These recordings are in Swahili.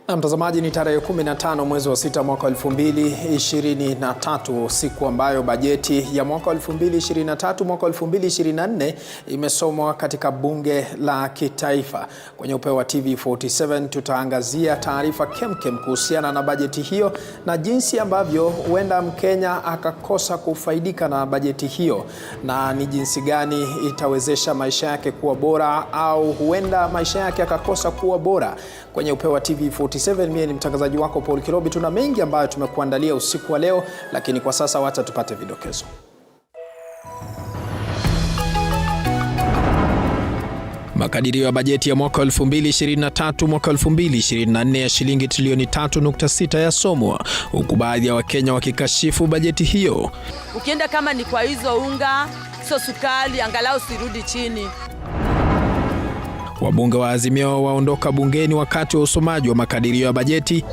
Na mtazamaji, ni tarehe 15 mwezi wa 6 mwaka 2023, siku ambayo bajeti ya mwaka 2023 mwaka 2024 imesomwa katika bunge la kitaifa. Kwenye Upeo wa TV47 tutaangazia taarifa kemkem kuhusiana na bajeti hiyo na jinsi ambavyo huenda Mkenya akakosa kufaidika na bajeti hiyo, na ni jinsi gani itawezesha maisha yake kuwa bora au huenda maisha yake akakosa kuwa bora. Kwenye Upeo wa TV47 mimi ni mtangazaji wako Paul Kirobi. Tuna mengi ambayo tumekuandalia usiku wa leo, lakini kwa sasa wacha tupate vidokezo. Makadirio ya bajeti ya mwaka 2023 mwaka 2024 ya shilingi trilioni 3.6 yasomwa, huku baadhi ya Wakenya wakikashifu bajeti hiyo. Ukienda kama ni kwa hizo unga, so sukari, angalau sirudi chini. Wabunge wa Azimio waondoka bungeni wakati wa usomaji wa makadirio ya bajeti.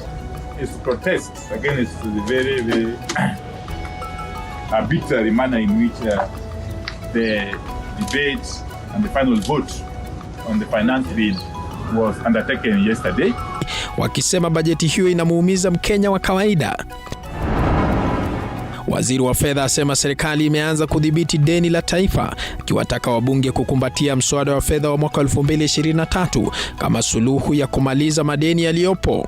It's protest against the very arbitrary manner in which the debate and the final vote on the finance bill was undertaken yesterday. Wakisema bajeti hiyo inamuumiza Mkenya wa kawaida. Waziri wa fedha asema serikali imeanza kudhibiti deni la taifa, akiwataka wabunge kukumbatia mswada wa fedha wa mwaka 2023 kama suluhu ya kumaliza madeni yaliyopo.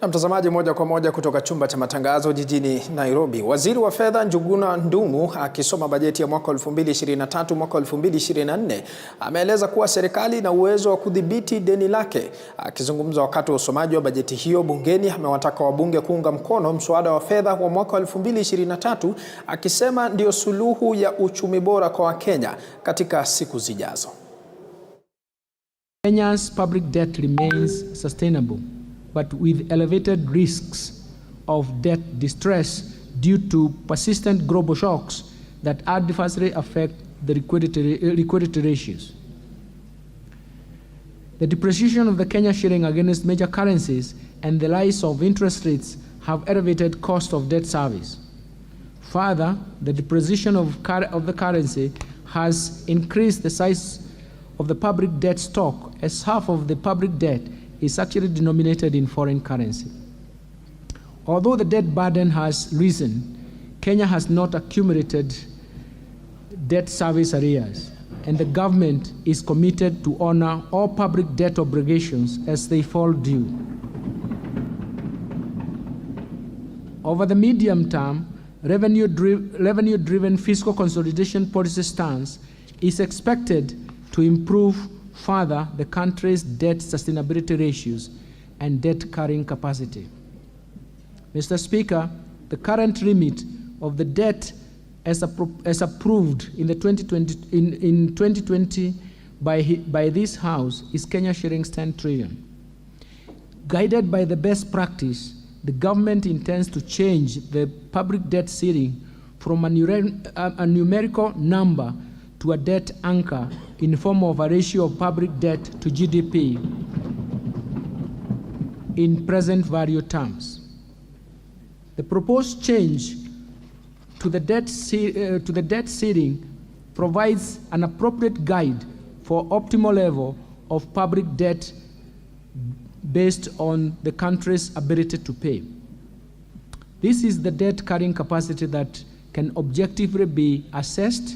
Na mtazamaji, moja kwa moja kutoka chumba cha matangazo jijini Nairobi, Waziri wa Fedha Njuguna Ndung'u akisoma bajeti ya mwaka 2023 mwaka 2024 ameeleza kuwa serikali ina uwezo wa kudhibiti deni lake. Akizungumza wakati wa usomaji wa bajeti hiyo bungeni, amewataka wabunge kuunga mkono mswada wa fedha wa mwaka 2023, akisema ndio suluhu ya uchumi bora kwa Wakenya katika siku zijazo. Kenya's public debt remains sustainable, but with elevated risks of debt distress due to persistent global shocks that adversely affect the liquidity ratios. The depreciation of the Kenya shilling against major currencies and the rise of interest rates have elevated cost of debt service. Further, the depreciation of the currency has increased the size of the public debt stock, as half of the public debt is actually denominated in foreign currency. Although the debt burden has risen, Kenya has not accumulated debt service arrears, and the government is committed to honor all public debt obligations as they fall due. Over the medium term, revenue-driven fiscal consolidation policy stance is expected to improve further the country's debt sustainability ratios and debt carrying capacity. Mr. Speaker, the current limit of the debt as approved in 2020 by this House is Kenya shillings 10 trillion. Guided by the best practice, the government intends to change the public debt ceiling from a numerical number to a debt anchor in form of a ratio of public debt to GDP in present value terms. The proposed change to the debt ceiling provides an appropriate guide for optimal level of public debt based on the country's ability to pay. This is the debt carrying capacity that can objectively be assessed,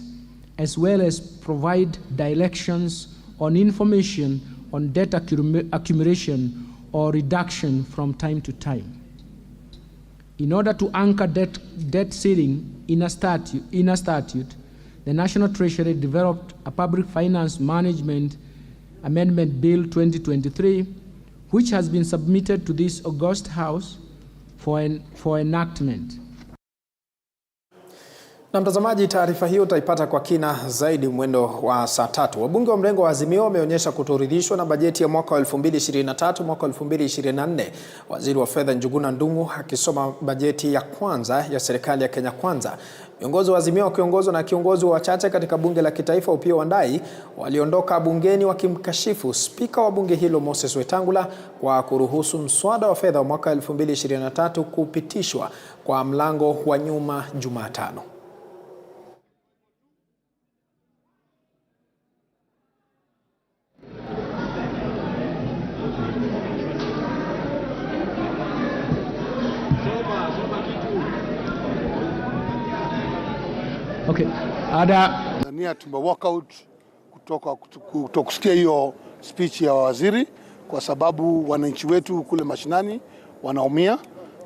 as well as provide directions on information on debt accumulation or reduction from time to time. In order to anchor debt ceiling in a statute, the National Treasury developed a Public Finance Management Amendment Bill 2023, which has been submitted to this august House for enactment. Na mtazamaji, taarifa hiyo utaipata kwa kina zaidi mwendo wa saa 3. Wabunge wa mrengo wa Azimio wameonyesha kutoridhishwa na bajeti ya mwaka wa 2023 mwaka 2024. Waziri wa Fedha Njuguna Ndung'u akisoma bajeti ya kwanza ya serikali ya Kenya Kwanza. Viongozi wa Azimio wakiongozwa na kiongozi wa wachache katika bunge la kitaifa Upeo waliondoka bungeni wakimkashifu spika wa bunge hilo Moses Wetangula kwa kuruhusu mswada wa fedha wa mwaka 2023 kupitishwa kwa mlango wa nyuma Jumatano. Okay. Tanzania tume walk out kutoka kusikia hiyo speech ya waziri, kwa sababu wananchi wetu kule mashinani wanaumia,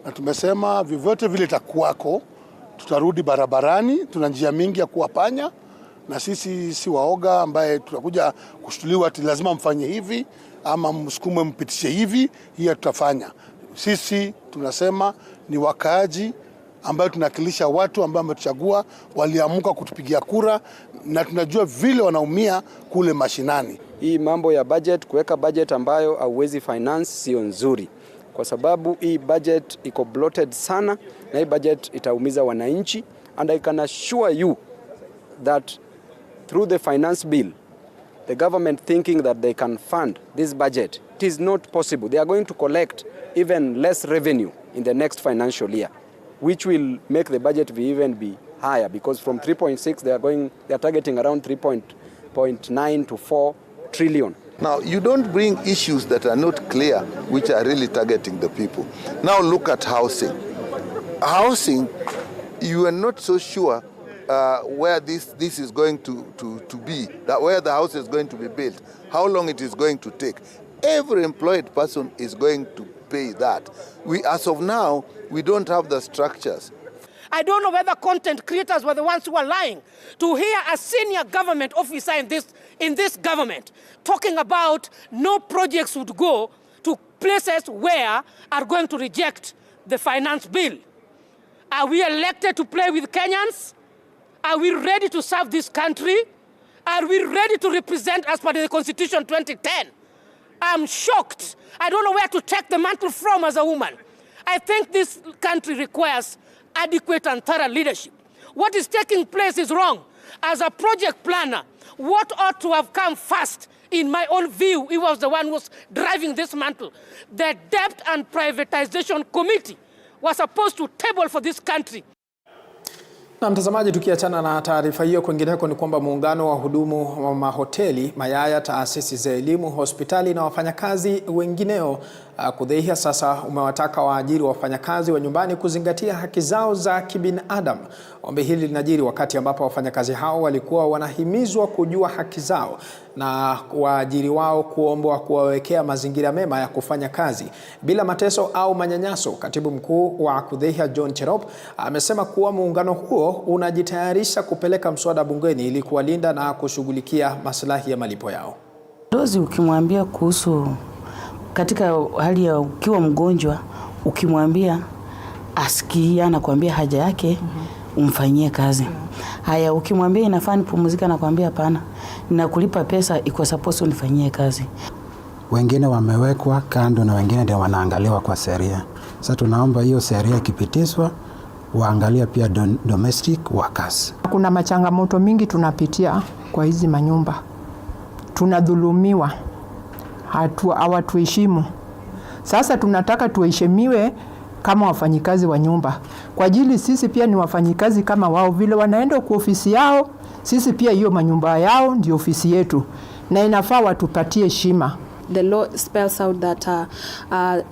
na tumesema vyovyote vile itakuwako tutarudi barabarani. Tuna njia mingi ya kuwapanya, na sisi si waoga ambaye tutakuja kushtuliwa ati lazima mfanye hivi ama msukume mpitishe hivi. Hiyo tutafanya. Sisi tunasema ni wakaaji ambayo tunakilisha watu ambao wametuchagua, waliamuka kutupigia kura, na tunajua vile wanaumia kule mashinani. Hii mambo ya budget, kuweka budget ambayo hauwezi finance sio nzuri, kwa sababu hii budget iko bloated sana, na hii budget itaumiza wananchi. And I can assure you that through the finance bill, the government thinking that they can fund this budget, it is not possible. They are going to collect even less revenue in the next financial year, which will make the budget even be higher, because from 3.6 they are targeting around 3.9 to 4 trillion. Now, you don't bring issues that are not clear, which are really targeting the people. Now look at housing. Housing, you are not so sure where this is going to be, that where the house is going to be built, how long it is going to take. Every employed person is going to pay that. As of now, we don't have the structures. I don't know whether content creators were the ones who are lying. To hear a senior government officer in this government talking about no projects would go to places where are going to reject the finance bill. Are we elected to play with Kenyans? Are we ready to serve this country? Are we ready to represent as per the Constitution 2010? I'm shocked. I don't know where to take the mantle from as a woman. I think this country requires adequate and thorough leadership. What is taking place is wrong. As a project planner, what ought to have come first, in my own view, he was the one who was driving this mantle. The Debt and Privatization Committee was supposed to table for this country. Na mtazamaji, tukiachana na taarifa hiyo, kwingineko ni kwamba muungano wa hudumu wa mahoteli, mayaya, taasisi za elimu, hospitali na wafanyakazi wengineo kudhihia sasa umewataka waajiri wa wafanyakazi wa nyumbani kuzingatia haki zao za kibinadamu. Ombi hili linajiri wakati ambapo wafanyakazi hao walikuwa wanahimizwa kujua haki zao na waajiri wao kuombwa kuwawekea mazingira mema ya kufanya kazi bila mateso au manyanyaso. Katibu mkuu wa kudhihia John Cherop amesema kuwa muungano huo unajitayarisha kupeleka mswada bungeni ili kuwalinda na kushughulikia maslahi ya malipo yao. Dozi ukimwambia kuhusu katika hali ya ukiwa mgonjwa, ukimwambia asikia na kuambia haja yake, umfanyie kazi. Haya, ukimwambia inafaa nipumzika na kuambia hapana, ninakulipa pesa, iko supposed unifanyie kazi. Wengine wamewekwa kando na wengine ndio wanaangaliwa kwa sheria. Sasa tunaomba hiyo sheria ikipitishwa waangalia pia domestic workers. Kuna machangamoto mingi tunapitia kwa hizi manyumba. Tunadhulumiwa. Hawatuheshimu. Sasa tunataka tuheshimiwe kama wafanyikazi wa nyumba. Kwa ajili sisi pia ni wafanyikazi kama wao, vile wanaenda kwa ofisi yao, sisi pia hiyo manyumba yao ndio ofisi yetu, na inafaa watupatie heshima. The law spells out that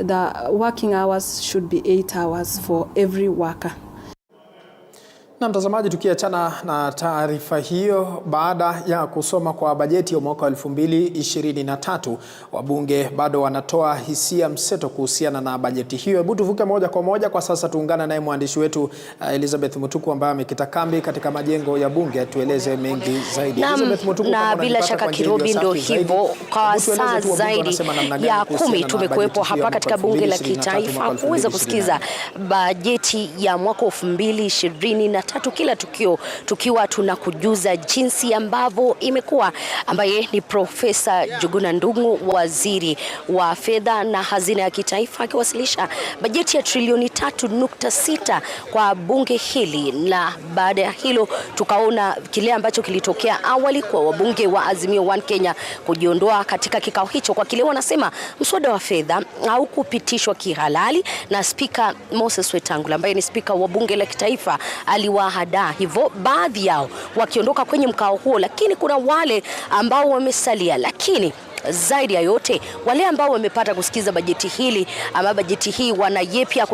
the working hours should be 8 hours for every worker. Na mtazamaji, tukiachana na taarifa hiyo, baada ya kusoma kwa bajeti ya mwaka 2023, wabunge bado wanatoa hisia mseto kuhusiana na bajeti hiyo. Hebu tuvuke moja kwa moja kwa sasa, tuungana naye mwandishi wetu Elizabeth Mutuku ambaye amekita kambi katika majengo ya bunge, tueleze mengi zaidi. Elizabeth Mutuku, na bila shaka Kirobi, ndo hivyo kwa saa zaidi ya 10 tumekuwepo hapa katika bunge la kitaifa kuweza kusikiza bajeti ya mwaka 2023, kila tukio tukiwa tunakujuza jinsi ambavyo imekuwa, ambaye ni Profesa Njuguna Ndung'u, waziri wa fedha na hazina ya kitaifa, akiwasilisha bajeti ya trilioni 3.6 kwa bunge hili. Na baada ya hilo tukaona kile ambacho kilitokea awali kwa wabunge wa Azimio One Kenya kujiondoa katika kikao hicho kwa kile wanasema mswada wa fedha au kupitishwa kihalali, na Spika Moses Wetangula ambaye ni spika wa bunge la kitaifa aliwahada hivyo, baadhi yao wakiondoka kwenye mkao huo, lakini kuna wale ambao wamesalia. Lakini zaidi ya yote, wale ambao wamepata kusikiza bajeti hili ama bajeti hii wana yepia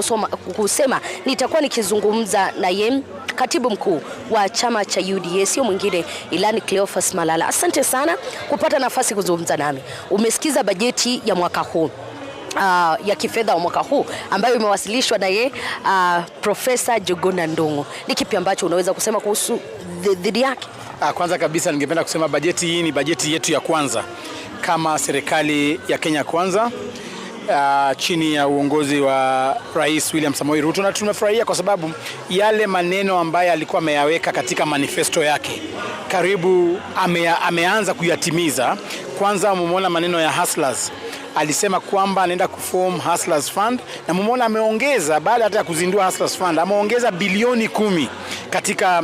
kusema. Nitakuwa nikizungumza na yeye katibu mkuu wa chama cha UDA, sio mwingine Ilani Cleophas Malala. Asante sana kupata nafasi kuzungumza nami. Umesikiza bajeti ya mwaka huu ya kifedha wa mwaka huu ambayo imewasilishwa na yeye Profesa Njuguna Ndung'u. Ni kipi ambacho unaweza kusema kuhusu dhidi yake? Kwanza kabisa ningependa kusema bajeti hii ni bajeti yetu ya kwanza kama serikali ya Kenya Kwanza, chini ya uongozi wa Rais William Samoei Ruto, na tunafurahia kwa sababu yale maneno ambayo alikuwa ameyaweka katika manifesto yake karibu ameanza kuyatimiza. Kwanza mumeona maneno ya hustlers, alisema kwamba anaenda kuform Hustlers Fund, na mumeona ameongeza, baada hata ya kuzindua Hustlers Fund, ameongeza bilioni 10 katika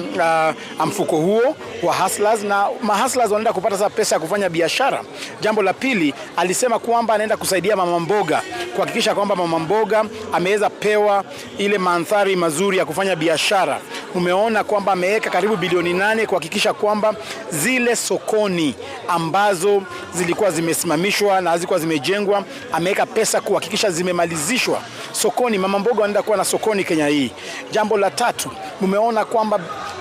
mfuko huo wa hustlers, na mahustlers wanaenda kupata sasa pesa ya kufanya biashara. Jambo la pili, alisema kwamba anaenda kusaidia mama mboga, kuhakikisha kwamba mama mboga ameweza pewa ile mandhari mazuri ya kufanya biashara. Umeona kwamba ameweka karibu bilioni 8 kuhakikisha kwamba zile sokoni ambazo zilikuwa zimesimamishwa na hazikuwa zimejengwa, ameweka pesa kuhakikisha zimemalizishwa sokoni. Mama mboga wanaenda kuwa na sokoni Kenya hii. Jambo la tatu, umeona kwamba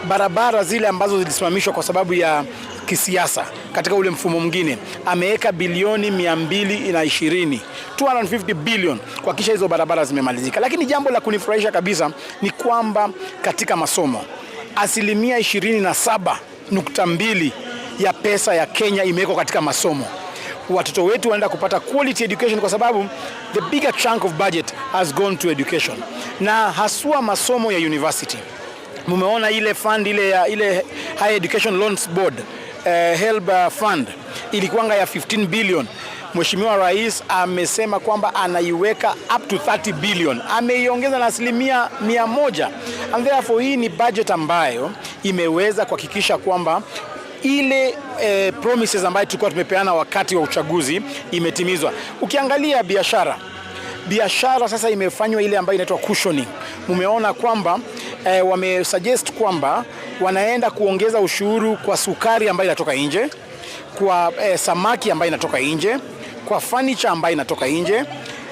barabara zile ambazo zilisimamishwa kwa sababu ya kisiasa katika ule mfumo mwingine, ameweka bilioni 220, 250 billion kuhakikisha hizo barabara zimemalizika. Lakini jambo la kunifurahisha kabisa ni kwamba katika masomo, 27.2% ya pesa ya Kenya imewekwa katika masomo. Watoto wetu wanaenda kupata quality education kwa sababu the bigger chunk of budget has gone to education, na haswa masomo ya university. Mumeona ile fund ile Higher Education Loans Board HELB fund ilikuwanga ya 15 billion. Mheshimiwa Rais amesema kwamba anaiweka up to 30 billion. Ameiongeza na 100%. And therefore hii ni budget ambayo imeweza kuhakikisha kwamba ile promises ambayo tulikuwa tumepeana wakati wa uchaguzi imetimizwa. Ukiangalia biashara sasa imefanywa ile ambayo inaitwa cushioning. Mumeona kwamba wamesuggest kwamba wanaenda kuongeza ushuru kwa sukari ambayo inatoka nje, kwa samaki ambayo inatoka nje, kwa furniture ambayo inatoka nje.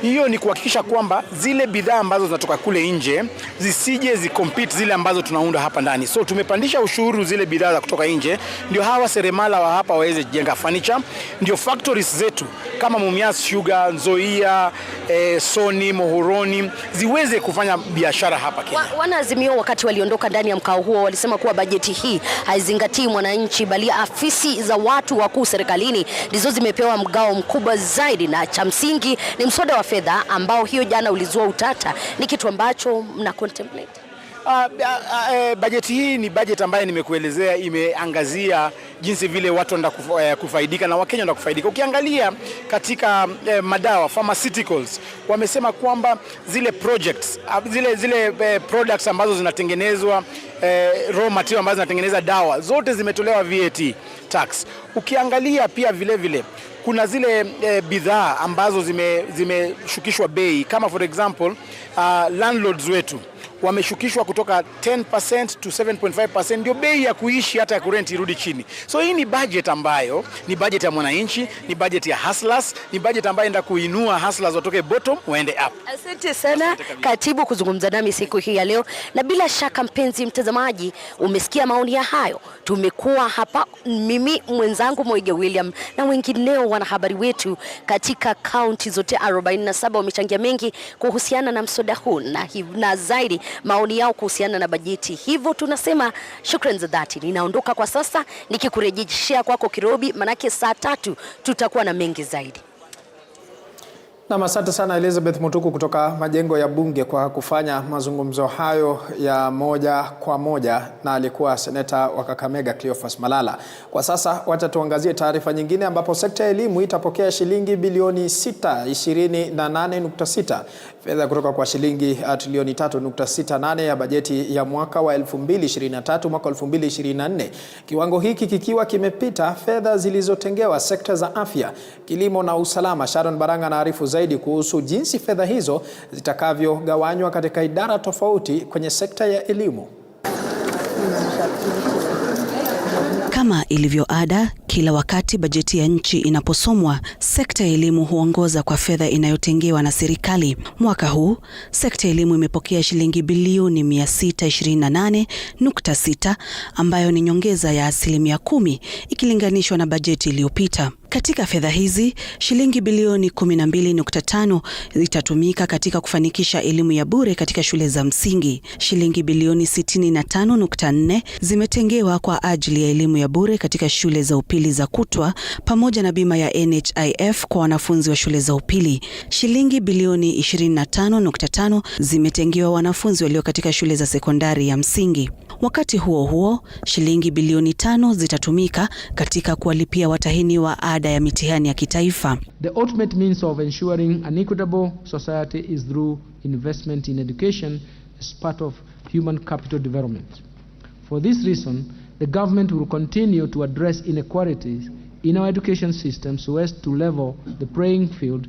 Hiyo ni kuhakikisha kwamba zile bidhaa ambazo zinatoka kule nje zisije zikompete zile ambazo tunaunda hapa ndani. So tumepandisha ushuru zile bidhaa za kutoka nje, ndio hawa seremala wa hapa waweze kujenga furniture, ndio factories zetu kama Mumias Sugar, Nzoia, Sony, Mohoroni ziweze kufanya biashara hapa Kenya. Wanaazimio wakati waliondoka ndani ya mkao huo walisema kuwa bajeti hii haizingatii mwananchi, bali afisi za watu wakuu serikalini ndizo zimepewa mgao mkubwa zaidi, na cha msingi ni mswada wa fedha ambao hiyo jana ulizua utata. Ni kitu ambacho mna contemplate? Bajeti hii ni bajeti ambayo nimekuelezea imeangazia jinsi vile watu wanaenda kufaidika na Wakenya wanaenda kufaidika. Ukiangalia katika madawa, pharmaceuticals, wamesema kwamba zile projects, zile products ambazo zinatengenezwa, raw material ambazo zinatengeneza dawa, zote zimetolewa VAT tax. Ukiangalia pia vile kuna zile bidhaa ambazo zimeshukishwa bei, kama for example landlords wetu wameshukishwa kutoka 10% to 7.5%, ndio bei ya kuishi hata ya kurent irudi chini. So hii ni budget ambayo ni budget ya mwananchi, ni budget ya hustlers, ni budget ambayo enda kuinua hustlers watoke bottom waende up. Asante sana katibu kuzungumza nami siku hii ya leo, na bila shaka mpenzi mtazamaji umesikia maoni ya hayo. Tumekuwa hapa mimi, mwenzangu Moige William na wengineo wanahabari wetu katika kaunti zote 47 wamechangia mengi kuhusiana na mswada huu na zaidi maoni yao kuhusiana na bajeti. Hivyo tunasema shukrani za dhati. Ninaondoka kwa sasa nikikurejeshea kwako Kirobi, manake saa 3 tutakuwa na mengi zaidi. Na asante sana Elizabeth Mutuku kutoka majengo ya bunge kwa kufanya mazungumzo hayo ya moja kwa moja na alikuwa seneta wa Kakamega Cleophas Malala. Kwa sasa wacha tuangazie taarifa nyingine ambapo sekta ya elimu itapokea shilingi bilioni 628.6 fedha kutoka kwa shilingi trilioni 3.68 ya bajeti ya mwaka wa 2023 mwaka 2024. Kiwango hiki kikiwa kimepita fedha zilizotengewa sekta za afya, kilimo na usalama. Sharon Baranga anaarifu zaidi kuhusu jinsi fedha hizo zitakavyogawanywa katika idara tofauti kwenye sekta ya elimu. Kama ilivyo ada, kila wakati bajeti ya nchi inaposomwa, sekta ya elimu huongoza kwa fedha inayotengewa na serikali. Mwaka huu, sekta ya elimu imepokea shilingi bilioni 628.6 ambayo ni nyongeza ya 10% ikilinganishwa na bajeti iliyopita. Katika fedha hizi, shilingi bilioni 12.5 zitatumika katika kufanikisha elimu ya bure katika shule za msingi. Shilingi bilioni 65.4 zimetengewa kwa ajili ya elimu ya bure katika shule za upili za kutwa pamoja na bima ya NHIF kwa wanafunzi wa shule za upili. Shilingi bilioni 25.5 zimetengewa wanafunzi walio katika shule za sekondari ya msingi. Wakati huo huo, shilingi bilioni 5 zitatumika katika kuwalipia watahiniwa ada ya mitihani ya kitaifa. The ultimate means of ensuring an equitable society is through investment in education as part of human capital development. For this reason, the government will continue to address inequalities in our education system so as to level the playing field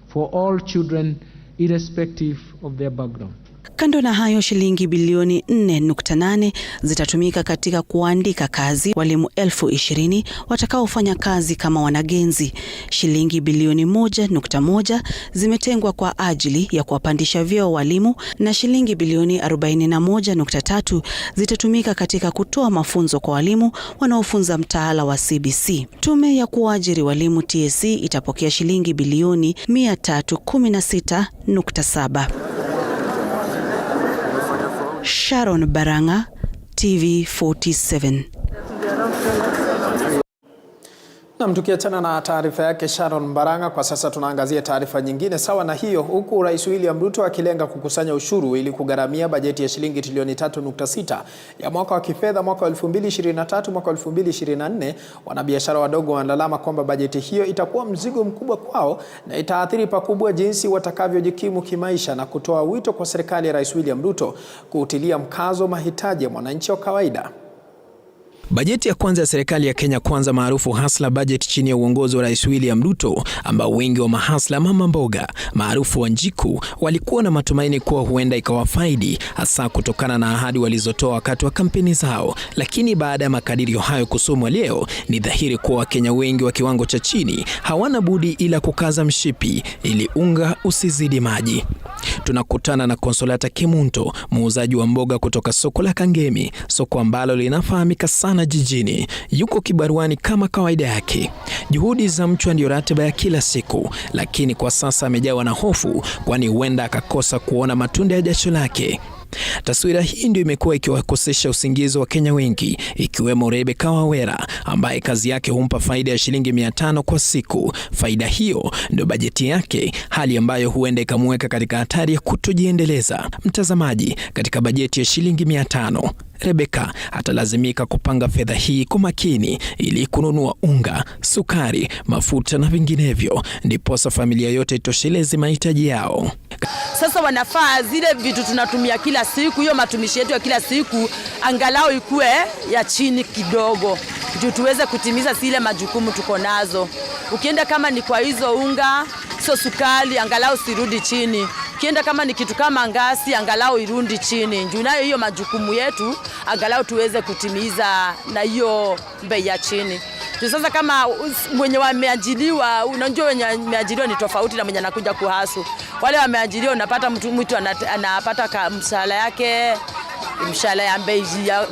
for all children irrespective of their background. Kando na hayo, shilingi bilioni 4.8 zitatumika katika kuandika kazi walimu 20,000 watakaofanya kazi kama wanagenzi. Shilingi bilioni 1.1 zimetengwa kwa ajili ya kuwapandisha vyeo walimu na shilingi bilioni 41.3 zitatumika katika kutoa mafunzo kwa walimu wanaofunza mtaala wa CBC. Tume ya kuajiri walimu TSC itapokea shilingi bilioni 316.7. Sharon Baranga, TV47. Na tukiachana na taarifa yake Sharon Baranga, kwa sasa tunaangazia taarifa nyingine sawa na hiyo, huku Rais William Ruto akilenga kukusanya ushuru ili kugharamia bajeti ya shilingi trilioni 3.6 ya mwaka wa kifedha mwaka 2023 mwaka 2024. Wanabiashara wadogo wanalalama kwamba bajeti hiyo itakuwa mzigo mkubwa kwao na itaathiri pakubwa jinsi watakavyojikimu kimaisha, na kutoa wito kwa serikali ya Rais William Ruto kuutilia mkazo mahitaji ya mwananchi wa kawaida. Bajeti ya kwanza ya serikali ya Kenya Kwanza maarufu Hustler Budget chini ya uongozi wa Rais William Ruto, ambao wengi wa mahasla mama mboga maarufu Wanjiku walikuwa na matumaini kuwa huenda ikawafaidi, hasa kutokana na ahadi walizotoa wakati wa kampeni zao. Lakini baada ya makadirio hayo kusomwa leo, ni dhahiri kuwa Wakenya wengi wa kiwango cha chini hawana budi ila kukaza mshipi ili unga usizidi maji. Tunakutana na Konsolata Kimunto, muuzaji wa mboga kutoka soko la Kangemi, soko ambalo linafahamika sana jijini. Yuko kibaruani kama kawaida yake. Juhudi za mchwa ndio ratiba ya kila siku, lakini kwa sasa amejawa na hofu, kwani huenda akakosa kuona matunda ya jasho lake. Taswira hii ndio imekuwa ikiwakosesha usingizi wa Kenya wengi, ikiwemo Rebecca Wawera ambaye kazi yake humpa faida ya shilingi 500 kwa siku. Faida hiyo ndio bajeti yake, hali ambayo huenda ikamweka katika hatari ya kutojiendeleza. Mtazamaji, katika bajeti ya shilingi 500, Rebecca atalazimika kupanga fedha hii kwa makini ili kununua unga, sukari, mafuta na vinginevyo, ndiposa familia yote itosheleze mahitaji yao. Sasa wanafaa zile vitu tunatumia kila siku, hiyo matumishi yetu ya kila siku angalau ikue ya chini kidogo, ndio tuweze kutimiza zile majukumu tuko nazo. Ukienda kama ni kwa hizo unga, so sukari, angalau sirudi chini. Ukienda kama ni kitu kama ngasi, angalau irudi chini. Juu nayo hiyo majukumu yetu, angalau tuweze kutimiza na hiyo bei ya chini. Sasa kama mwenye wameajiriwa, unajua wenye wameajiriwa ni tofauti na mwenye anakuja kuhasu. Wale wameajiriwa unapata mtu anapata mshahara yake, mshahara ya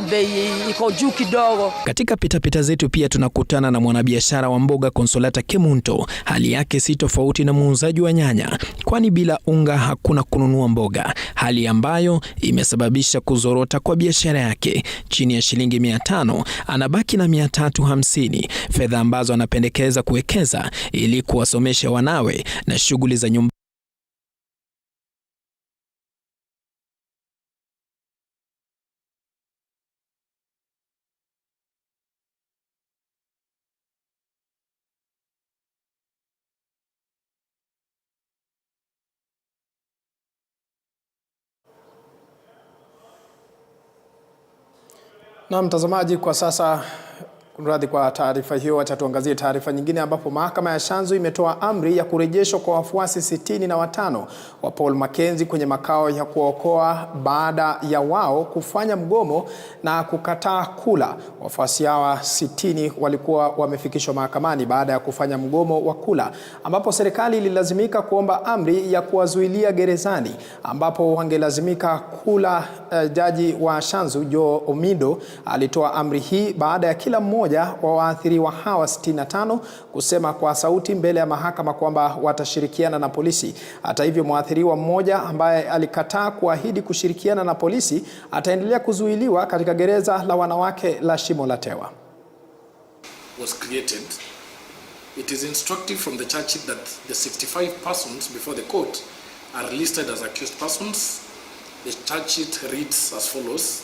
bei iko juu kidogo. Katika pitapita zetu pia tunakutana na mwanabiashara wa mboga Consolata Kemunto. Hali yake si tofauti na muuzaji wa nyanya, kwani bila unga hakuna kununua mboga, hali ambayo imesababisha kuzorota kwa biashara yake. Chini ya shilingi 500 anabaki na 350, fedha ambazo anapendekeza kuwekeza ili kuwasomesha wanawe na shughuli za nyumba. Na mtazamaji, kwa sasa kunradhi kwa taarifa hiyo, acha tuangazie taarifa nyingine ambapo mahakama ya Shanzu imetoa amri ya kurejeshwa kwa wafuasi 65 wa Paul Mackenzie kwenye makao ya kuokoa baada ya wao kufanya mgomo na kukataa kula. Wafuasi hawa 60 walikuwa wamefikishwa mahakamani baada ya kufanya mgomo wa kula, ambapo serikali ililazimika kuomba amri ya kuwazuilia gerezani ambapo wangelazimika kula. Jaji wa Shanzu Joe Omido alitoa amri hii baada ya kila mmoja wa waathiriwa hawa 65 kusema kwa sauti mbele ya mahakama kwamba watashirikiana na polisi. Hata hivyo, mwathiriwa mmoja ambaye alikataa kuahidi kushirikiana na polisi ataendelea kuzuiliwa katika gereza la wanawake la Shimo la Tewa. Was created. It is instructive from the charge sheet that the 65 persons before the court are listed as accused persons. The charge sheet reads as follows.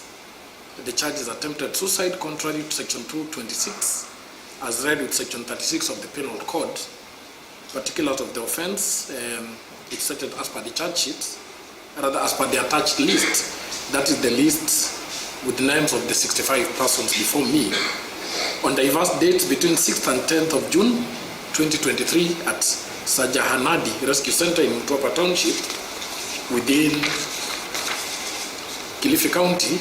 The charge is attempted suicide contrary to section 226 as read with section 36 of the penal code. Particulars of the offense, it's stated as per the charge sheet, rather as per the attached list. That is the list with the names of the 65 persons before me. On diverse dates between 6th and 10th of June 2023 at Sajahanadi Rescue Center in Mtwapa Township within Kilifi County,